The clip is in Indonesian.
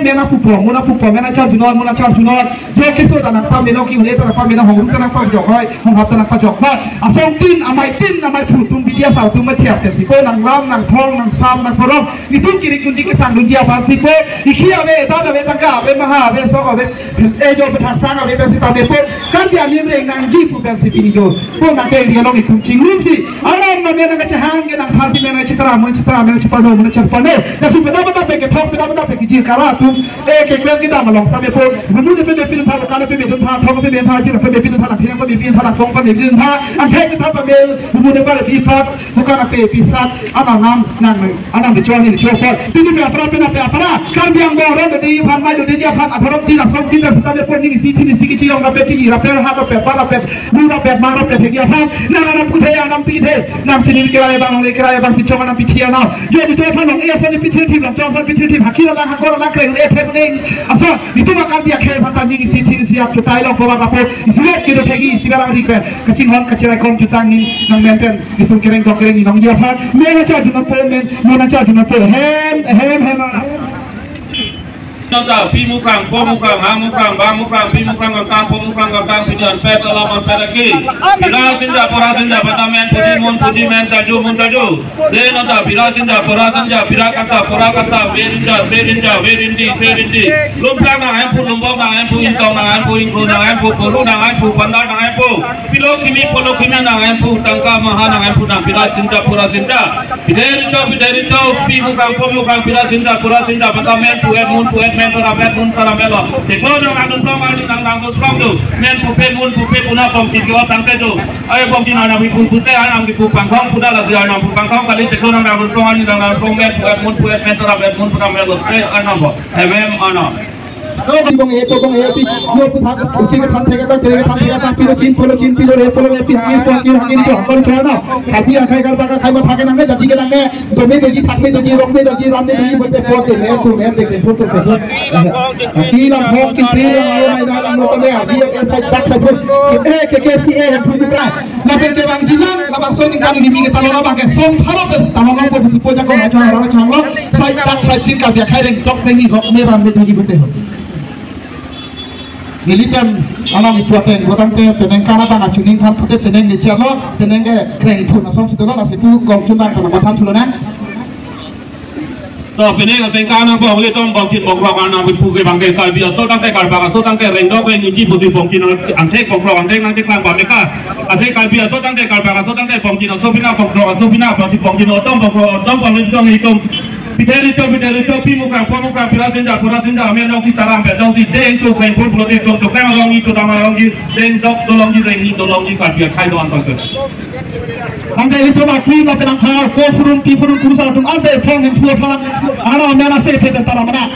Mena pu pro mena char junor jo kiso dana pa meno ki hule tara pa mina hong tanang pa jok hai hong hap tanang pa jok ba asong tin amai putum bidia sau tu ma thiap te si ko nang lam nang thong nang sam nang porong ni tum kiri kundi ke sang dunia pa si ko ikhia ve ta ve tangka ve maha ve so ve e jo pathak sang ve si ta ve ko kan dia nim reng nang ji pu ben si pini jo ko nang ke dia long ni tum ching rum si alam na me nang cha hang ke nang pha si me nang chitra me chpa no me chpa ne ya su beda beda pe ke thok beda beda pe ki ji kara tu e ke klem ki da ma long ta ve ko mu de pe pin tha ka pe thon tha thong pe tha ji pe pin tha la thiang pe pin tha la thong pe pin tha an the ki tha pa me mu de ba le bi phat bukan pe pi sat ana nam nang ana de chon ni chok tin pe apra pe na pe apra kan yang bo ro de di phan mai de ji phat apra ti na som ti na sta pe ni si ti ni si ki chi ong pe ti ra pe ha pe pa ra pe mu ra pe ma ra pe ki phat na na pu the ya nam pi the nam si ni ke ra bang le kra bang ti chong na pi thia na je ni to phan ong e so ni pi thi lam chong so pi thi ha ki la ha ko la kreng e the ning aso ni tu ma kan dia khe phat ni si ti si ap chutai lo ko ba ko si le ki de thegi si ga ri pe ka ching hon ka chirai kom chutang ni nang men ten ni tu kereng ko kereng ni nong dia phat me na cha juna pe men mo na cha juna pe hem Nota pi mukang, po mukang, ha mukang, ba mukang, pi mukang kang, po mukang kang, sidan pet alaman peraki. Bila sinja pora sinja patamen pudi men taju mun taju. De nota bila sinja pora sinja bila kata verindi. Lumpang na empu lumbong na empu intong na empu ingku na empu polu na empu pandar na empu. Pilo kimi polo kimi na empu tangka maha na empu na bila sinja pora sinja. Biderito pi mukang po mukang bila sinja pora sinja patamen puet men karamelo teknologi nang tong ani nang tong tu men pupe puna pom ti ko tangke tu ay pom ti na bi pute anam di pupang kong puda la dia na pupang kong kali teknologi nang tong ani nang tong men puet men karamelo tre anam bo ano Kau bong e pi yo pu thak uchi ke thak thega ta pilo chin pilo re polo pi hangin to kon khana khapi akhai kar ba khai ba thake nang ne jati ke nang ne to me doji thak me doji rok me doji ram me doji bote pote me tu me dekhe foto pe ki lam phok ki ti ram lo mai da lam lo ko le a bi ke sai dak khai ke ke si e pu du pra la pe ke bang jilang la bang so ni kan ni mi ke talo la bang ke som pharo pe talo la ko su po ja ko ma chang la chang lo sai dak sai pin ka dia khai reng tok ni rok me ram me doji bote Milikan alam ipuaten bukan ke peneng kana bang acuning kan putih peneng ngejalo peneng ke kreng pun asam situ lah situ kau cuma kana matan tulunan. To peneng kana bang le tom bang kit bang kana bipu ke bang ke kalbi to tang ke kalba to tang ke rengdo ke nyuji putih bang kino ante bang nang ke kang bang ka ante kalbi to tang ke kalba to tang ke bang kino to bina bang kino tom bang le tong ikom Biderito pi mukang po mukang pura sinja amen dong si taram pe dong si deng tu keng pun pulo deng tu keng long itu dama long ji deng dok dolong ji deng ni dolong ji kalbi khai do antong tu. Angka itu maki na penang khar ko furun kursa tum albe phong hem pua phan ana mena se te taramana